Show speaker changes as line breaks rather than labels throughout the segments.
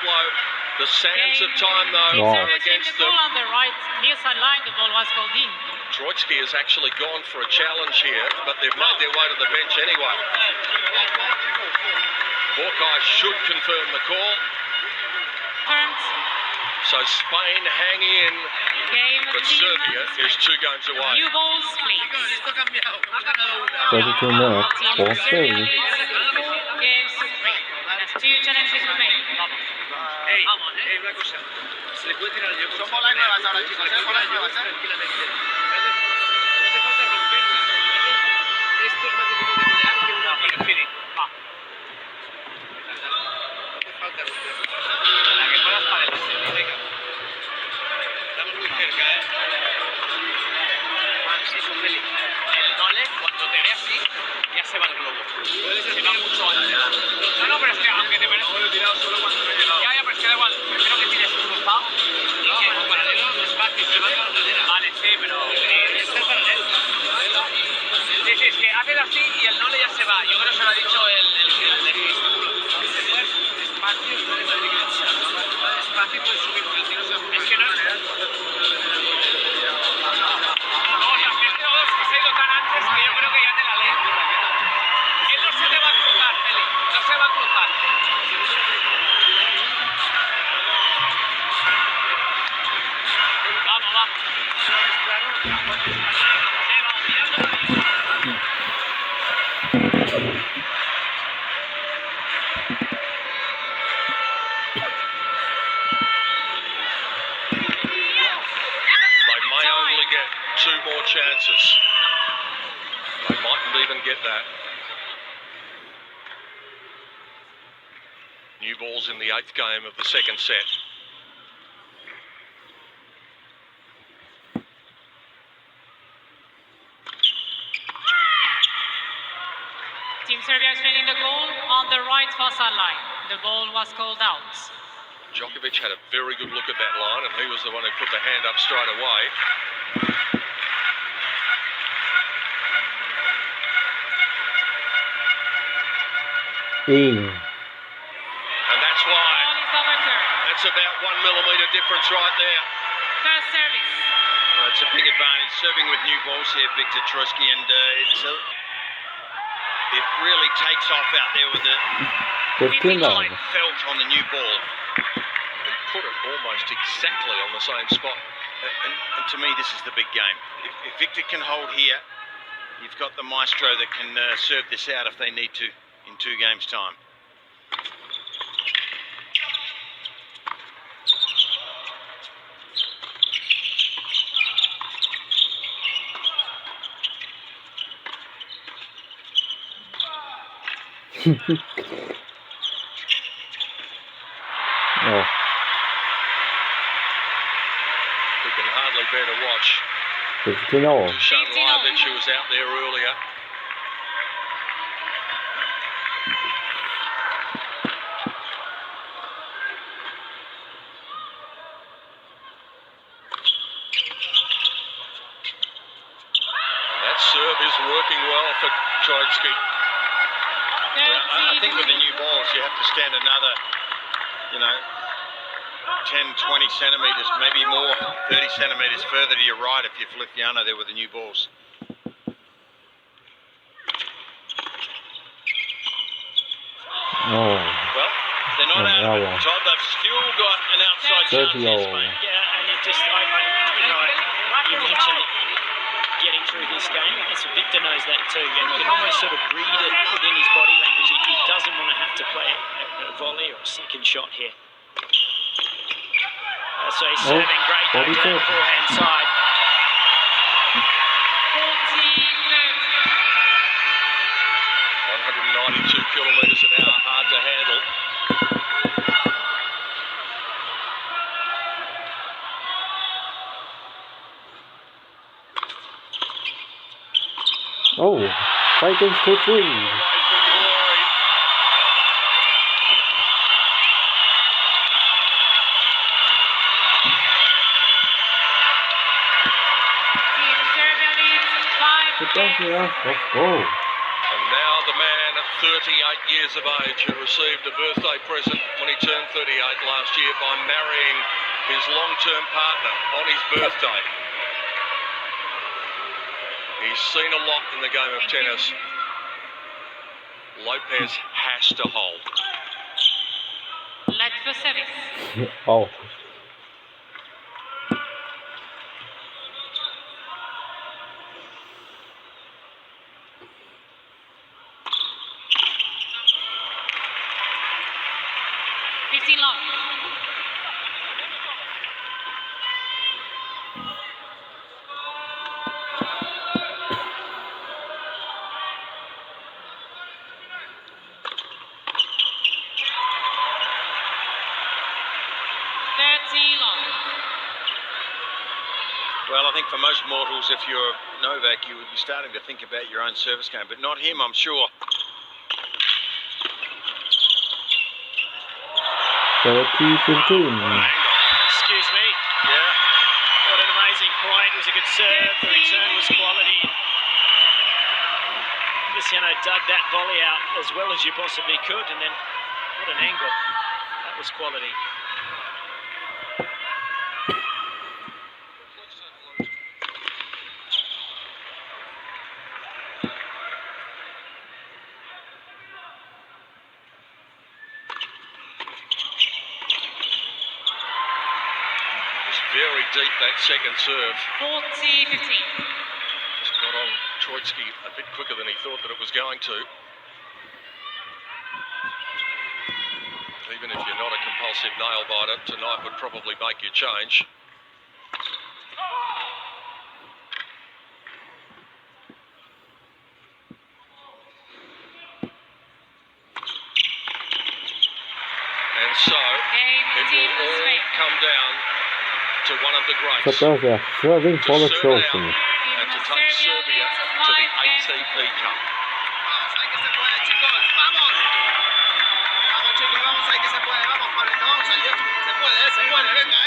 follow. The sands of time, though,
Wow.
are against them.
On the right near sideline, the ball was called in.
Troitsky has actually gone for a challenge here, but they've made their way to the bench anyway. Hawkeyes should confirm the call.
Confirmed.
So Spain hang in, but Serbia is 2 games away.
New balls, please.
32 minutes for
Serbia
Serbia.
leads 4 games to 3. That's 2 challenges remaining.
Una cosa, se le puede tirar yo. Son bolas nuevas ahora, chicos, bolas nuevas, tranquilamente. No hace falta romperlas. Esto es más difícil de modear que una perfil. No hace falta romperlas. La que puedas para adelante, venga. Estamos muy cerca, Sí, son feliz. El dole, cuando te ve así, ya se va el globo. Se va mucho antes. No, pero es que aunque te parezca... Lo he tirado solo cuando me he llegado. Ya, pero es que da igual. Prefiero que tires un cruzado. Y que en paralelo no es fácil, se va a la cadera. Vale, sí, pero... Es el paralelo. Sí, es que haces así y el nole ya se va. Yo creo que se lo ha dicho el de Cristóbulo. Despacio, despacio puedes subir, porque el tiro se va a... Es que no... Que yo creo que ya te la lee. Él no se te va a cruzar, Feli. No se va a cruzar. Vamos, vamos.
They may only get 2 more chances. They mightn't even get that. New balls in the 8th game of the 2nd set.
Team Serbia is training the goal on the right far sideline. The ball was called out.
Djokovic had a very good look at that line, and he was the one who put the hand up straight away. And that's why. That's about 1 millimetre difference right there.
First service.
Well, it's a big advantage serving with new balls here, Victor Troitsky, and it really takes off out there with the line felt on the new ball.
And put it almost exactly on the same spot.
And to me, this is the big game. If Victor can hold here, you've got the maestro that can serve this out if they need to in 2 games' time.
Oh.
We can hardly bear to watch.
15-0.
Dusan Lajovic, who was out there earlier. That serve is working well for Troitsky.
I think with the new balls, you have to stand another, 10, 20 centimetres, maybe more, 30 centimetres further to your right if you're Feliciano there with the new balls.
Oh.
Well, they're not out of it, Todd. They've still got an outside chance here, Spain.
Yeah, and it just, you mentioned getting through this game. So Victor knows that too, and you can almost sort of read it within his body language. He doesn't want to have to play a volley or a second shot here. So he's serving great down the forehand side.
192 kilometres an hour, hard to handle.
Oh, fighting to 3.
Team Serbia leads 5 games.
Let's go.
And now the man 38 years of age, who received a birthday present when he turned 38 last year by marrying his long-term partner on his birthday. He's seen a lot in the game of tennis. Lopez has to hold.
Let for service.
Oh.
Long.
Well, I think for most mortals, if you're Novak, you would be starting to think about your own service game, but not him, I'm sure.
30-15.
Excuse me.
Yeah.
What an amazing point. It was a good serve. The return was quality. Cristiano dug that volley out as well as you possibly could, and then what an angle. That was quality.
Very deep, that second serve.
40-15.
Just got on Troitsky a bit quicker than he thought that it was going to. Even if you're not a compulsive nail biter, tonight would probably make you change. And so, it will all come down to one of the greats.
Surprise, serving for the
To serve
trophy.
out and to take Serbia to the ATP Cup.
Vamos, hay que se puede, chicos, vamos. Vamos, chicos, vamos, hay que se puede, vamos, Pablo, vamos, se puede, venga,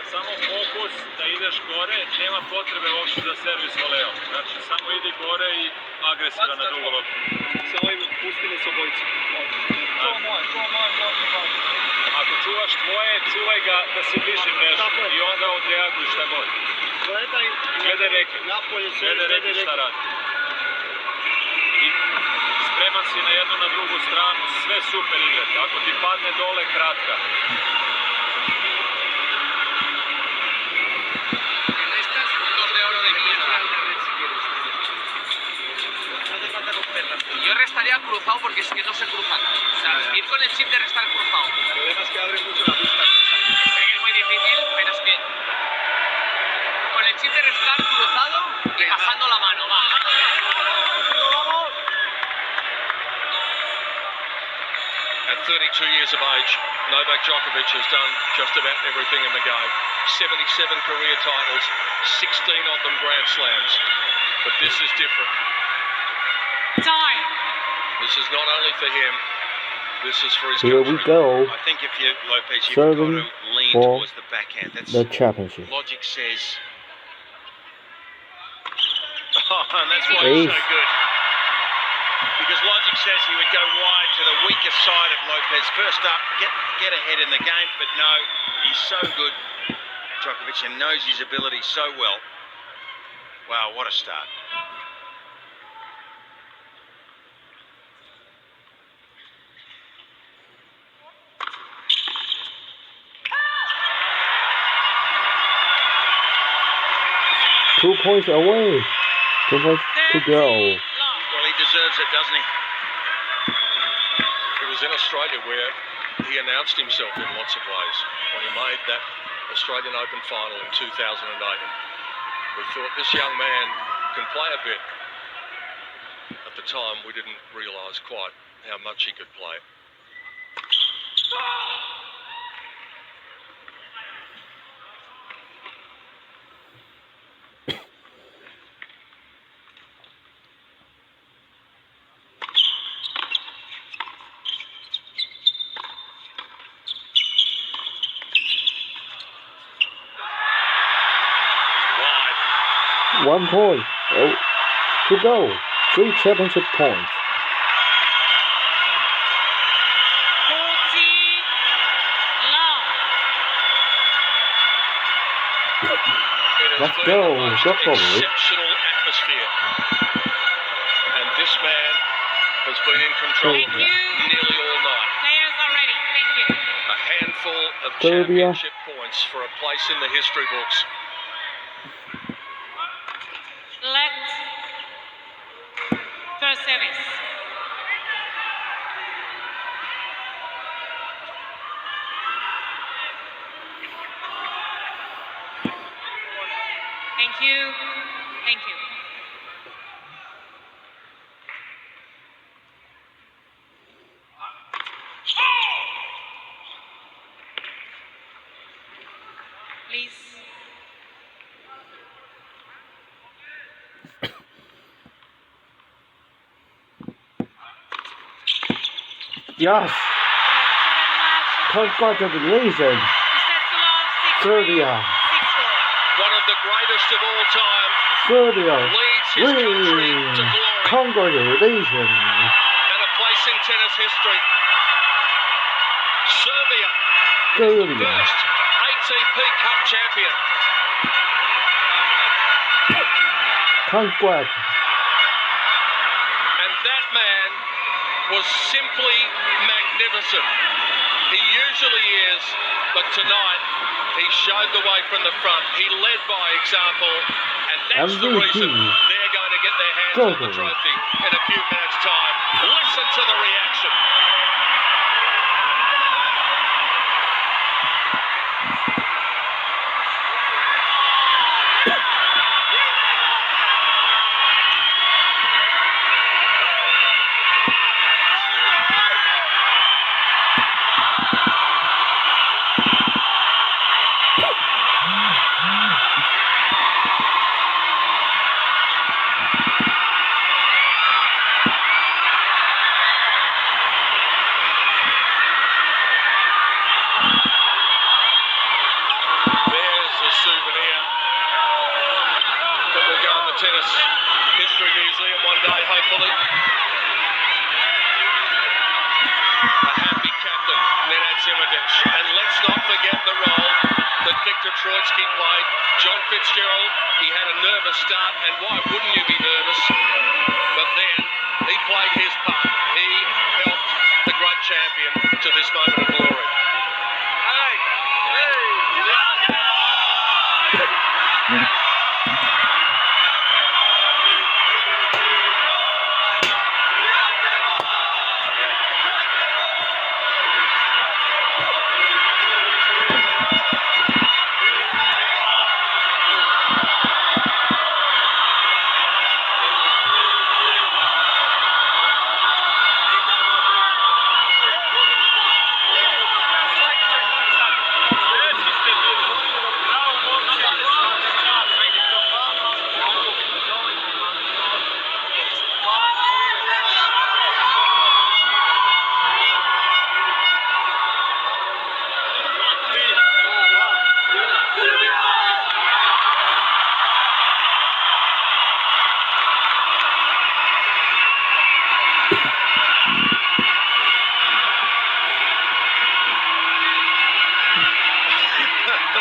Samo fokus da ideš gore, nema potrebe uopšte za servis voleom. Znači, samo idi gore i agresivan na drugu loptu. Se ovim pustili s obojicom. To moje. Ako čuvaš tvoje, čuvaj ga da si bliži mrežu i onda odreaguj šta god. Gledaj reke šta radi. I spreman si na jednu, na drugu stranu, sve super igrati. Ako ti padne dole, kratka.
Yo restaría cruzado porque es que no se cruzan. O sea, ir con el chip de restar cruzado.
El problema es que abre mucho la pista.
Sé que es muy difícil, pero es que con el chip de restar cruzado y pasando la mano. Va.
At 32 years of age, Novak Djokovic has done just about everything in the game. 77 career titles, 16 of them Grand Slams. But this is different.
Time.
This is not only for him, this is for his
Here
country.
we go.
I think if you, Lopez, you've
Serving
got to lean
for
towards the backhand. That's
the championship.
logic says. Oh, and that's why
Ace.
he's so good. Because logic says he would go wide to the weaker side of Lopez. First up, get ahead in the game, but no, he's so good, Djokovic, and knows his ability so well. Wow, what a start.
Two points away. 2 points to go.
Well, he deserves it, doesn't he?
It was in Australia where he announced himself in lots of ways when he made that Australian Open final in 2008. We thought this young man can play a bit. At the time, we didn't realise quite how much he could play.
1 point. Oh, to go. 3 championship points.
40 long.
It has
Let's
been
go,
the most
Djokovic.
exceptional atmosphere. And this man has been in control
Thank
of it
you.
nearly all night.
Players are ready. Thank you.
A handful of
Serbia.
championship points for a place in the history books.
Let first service. Thank you. Thank you. Please.
Yes. Congratulations, Serbia.
One of the greatest of all time
Serbia.
leads his country to
Win.
glory
Congratulations.
and a place in tennis history. Serbia,
Serbia.
first ATP Cup champion.
Congrats.
And that man was simply magnificent. He usually is, but tonight he showed the way from the front. He led by example, and that's the
MVP.
reason they're going to get their hands on the
Djokovic.
trophy in a few minutes' time. Listen to the reaction. There's a souvenir that will go in the tennis history museum one day, hopefully. A happy captain, Nenad Zimonjic. And let's not forget the role that Viktor Troicki played. John Fitzgerald, he had a nervous start, and why wouldn't you be nervous? But then he played his part. He helped the great champion to this moment of glory.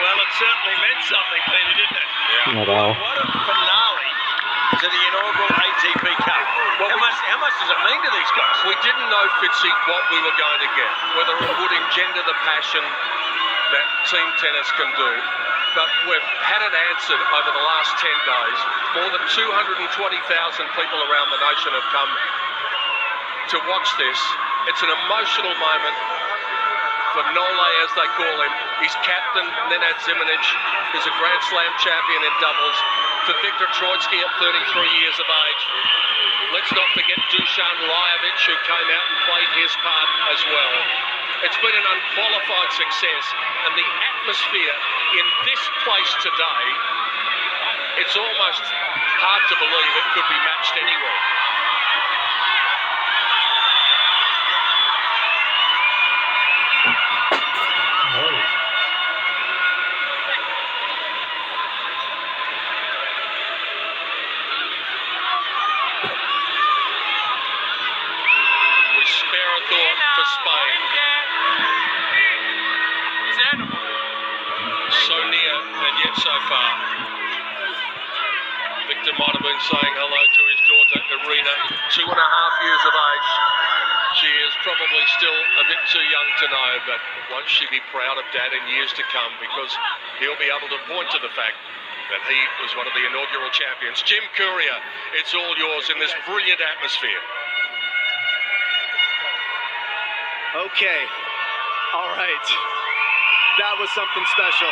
Well, it certainly meant something, Peter, didn't it?
Not all.
What a finale to the inaugural ATP Cup. How much does it mean to these guys?
We didn't know, Fitzy, what we were going to get, whether it would engender the passion that team tennis can do. But we've had it answered over the last 10 days. More than 220,000 people around the nation have come to watch this. It's an emotional moment for Nole, as they call him. His captain, Nenad Zimonjic, is a Grand Slam champion in doubles. For Viktor Troicki at 33 years of age. Let's not forget Dusan Lajovic, who came out and played his part as well. It's been an unqualified success, and the atmosphere in this place today, it's almost hard to believe it could be matched anywhere. marathon for Spain. So near and yet so far. Victor might have been saying hello to his daughter Irina, 2.5 years of age. She is probably still a bit too young to know, but won't she be proud of Dad in years to come, because he'll be able to point to the fact that he was one of the inaugural champions. Jim Courier, it's all yours in this brilliant atmosphere.
Okay, all right. That was something special.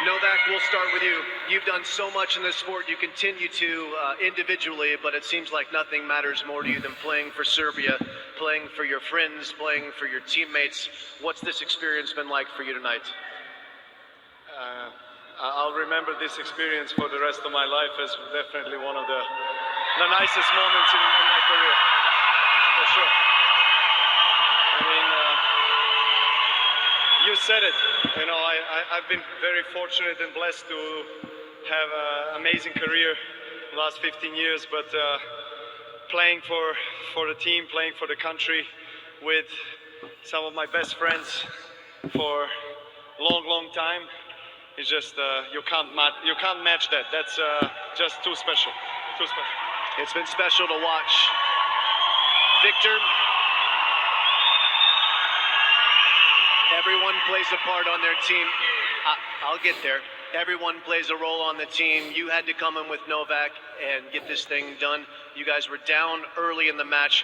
Novak, we'll start with you. You've done so much in this sport. You continue to individually, but it seems like nothing matters more to you than playing for Serbia, playing for your friends, playing for your teammates. What's this experience been like for you tonight?
I'll remember this experience for the rest of my life as definitely one of the nicest moments in my career, for sure. I mean, you said it. You know, I've been very fortunate and blessed to have an amazing career the last 15 years, but playing for the team, playing for the country with some of my best friends for a long time, it's just you can't match that. That's just too special. Too special.
It's been special to watch. Victor, everyone plays a part on their team. I'll get there. Everyone plays a role on the team. You had to come in with Novak and get this thing done. You guys were down early in the match.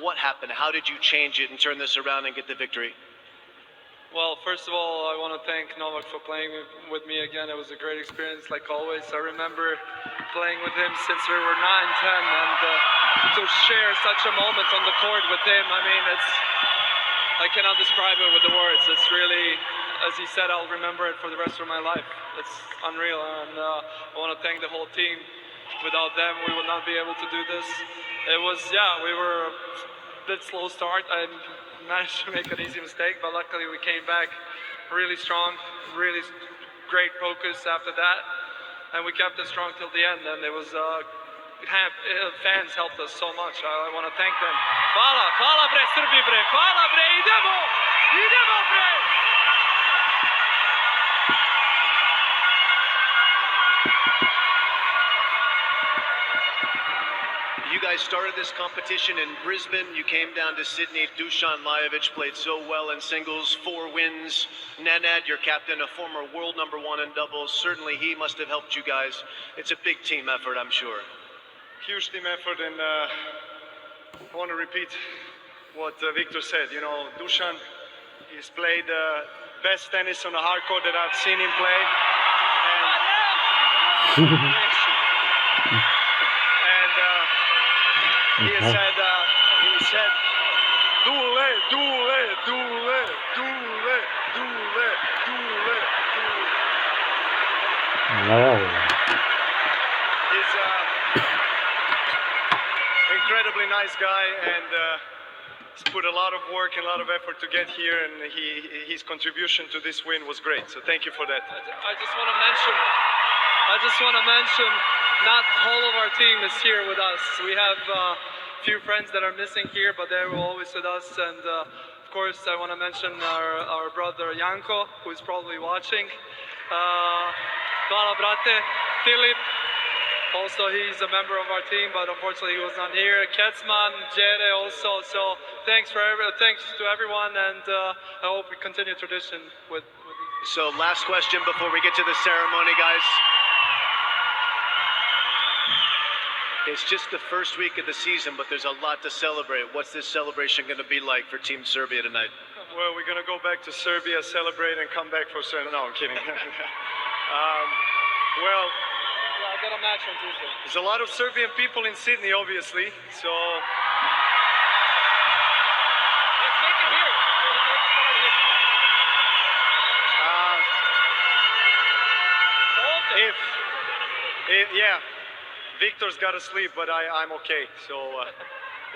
What happened? How did you change it and turn this around and get the victory?
Well, first of all, I want to thank Novak for playing with me again. It was a great experience, like always. I remember playing with him since we were 9, 10, and to share such a moment on the court with him, I mean, I cannot describe it with the words. It's really, as he said, I'll remember it for the rest of my life. It's unreal, and I want to thank the whole team. Without them, we would not be able to do this. It was, we were a bit slow start. I managed to make an easy mistake, but luckily we came back really strong, really great focus after that, and we kept it strong till the end. And it was fans helped us so much. I want to thank them. Hvala bre Srbi bre, hvala bre, idemo bre.
You guys started this competition in Brisbane. You came down to Sydney. Dusan Lajovic played so well in singles, 4 wins. Nenad, your captain, a former world #1 in doubles. Certainly he must have helped you guys. It's a big team effort, I'm sure.
Huge team effort, and I want to repeat what Victor said. You know, Dusan, he's played best tennis on a hard court that I've seen him play. And he said, He's incredibly nice guy, and he's put a lot of work and a lot of effort to get here, and his contribution to this win was great. So thank you for that. I just want to mention, not all of our team is here with us. We have a few friends that are missing here, but they were always with us. And of course, I want to mention our brother Janko, who is probably watching. Hvala brate, Filip. Also, he's a member of our team, but unfortunately he was not here. Ketsman, Jere also. So thanks to everyone, and I hope we continue tradition with.
So last question before we get to the ceremony, guys. It's just the first week of the season, but there's a lot to celebrate. What's this celebration going to be like for Team Serbia tonight?
Well, we're going to go back to Serbia, celebrate, and come back for Serbia. No, I'm kidding. Well, I got a match on Tuesday. There's a lot of Serbian people in Sydney, obviously, so... Let's make it here. Yeah, Victor's got to sleep, but I'm okay. So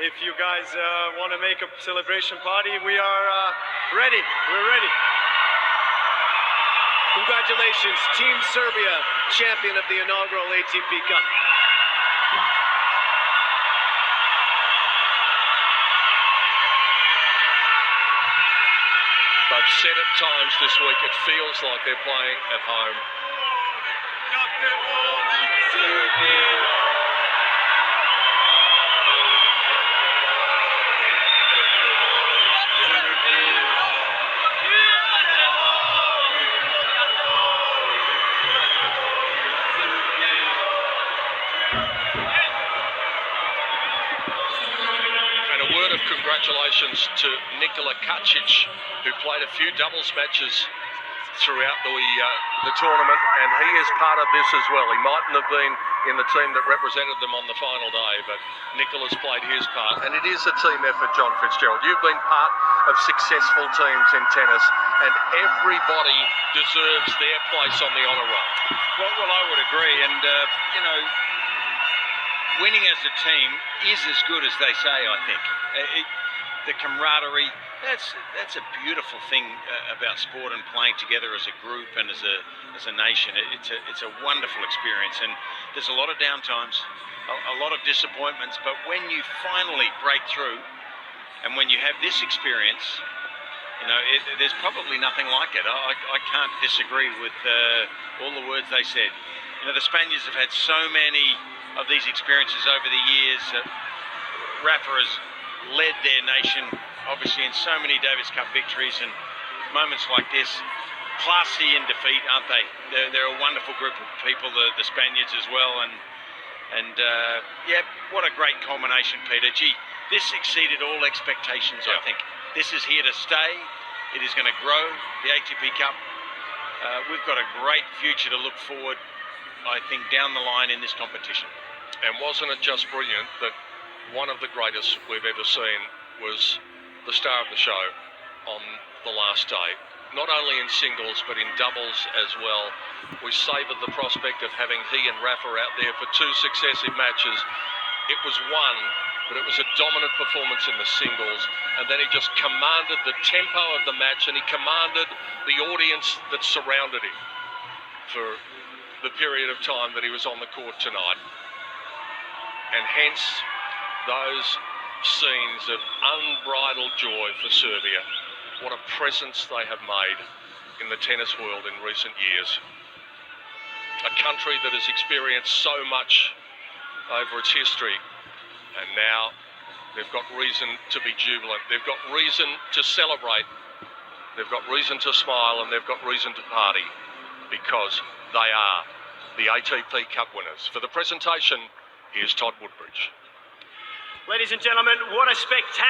if you guys want to make a celebration party, we are ready. We're ready.
Congratulations, Team Serbia, champion of the inaugural ATP Cup.
They've said at times this week it feels like they're playing at home. And a word of congratulations to Nikola Kacic, who played a few doubles matches throughout the tournament, and he is part of this as well. He mightn't have been in the team that represented them on the final day, but Nikola's played his part, and it is a team effort, John Fitzgerald. You've been part of successful teams in tennis, and everybody deserves their place on the honour roll.
Well, I would agree, and winning as a team is as good as they say, I think. The camaraderie, that's a beautiful thing about sport and playing together as a group and as a nation. It's a wonderful experience, and there's a lot of downtimes, a lot of disappointments, but when you finally break through and when you have this experience, there's probably nothing like it. I can't disagree with all the words they said. The Spaniards have had so many of these experiences over the years. Rafa has led their nation, obviously, in so many Davis Cup victories, and moments like this, classy in defeat, aren't they? They're a wonderful group of people, the Spaniards as well, and yeah, what a great culmination, Peter. Gee, this exceeded all expectations, I think. This is here to stay. It is going to grow, the ATP Cup. We've got a great future to look forward, I think, down the line in this competition.
And wasn't it just brilliant that one of the greatest we've ever seen was the star of the show on the last day, not only in singles but in doubles as well. We savoured the prospect of having he and Rafa out there for two successive matches. It was one, but it was a dominant performance in the singles, and then he just commanded the tempo of the match, and he commanded the audience that surrounded him for the period of time that he was on the court tonight. And hence those scenes of unbridled joy for Serbia. What a presence they have made in the tennis world in recent years. A country that has experienced so much over its history, and now they've got reason to be jubilant. They've got reason to celebrate. They've got reason to smile, and they've got reason to party, because they are the ATP Cup winners. For the presentation, here's Todd Woodbridge.
Ladies and gentlemen, what a spectacular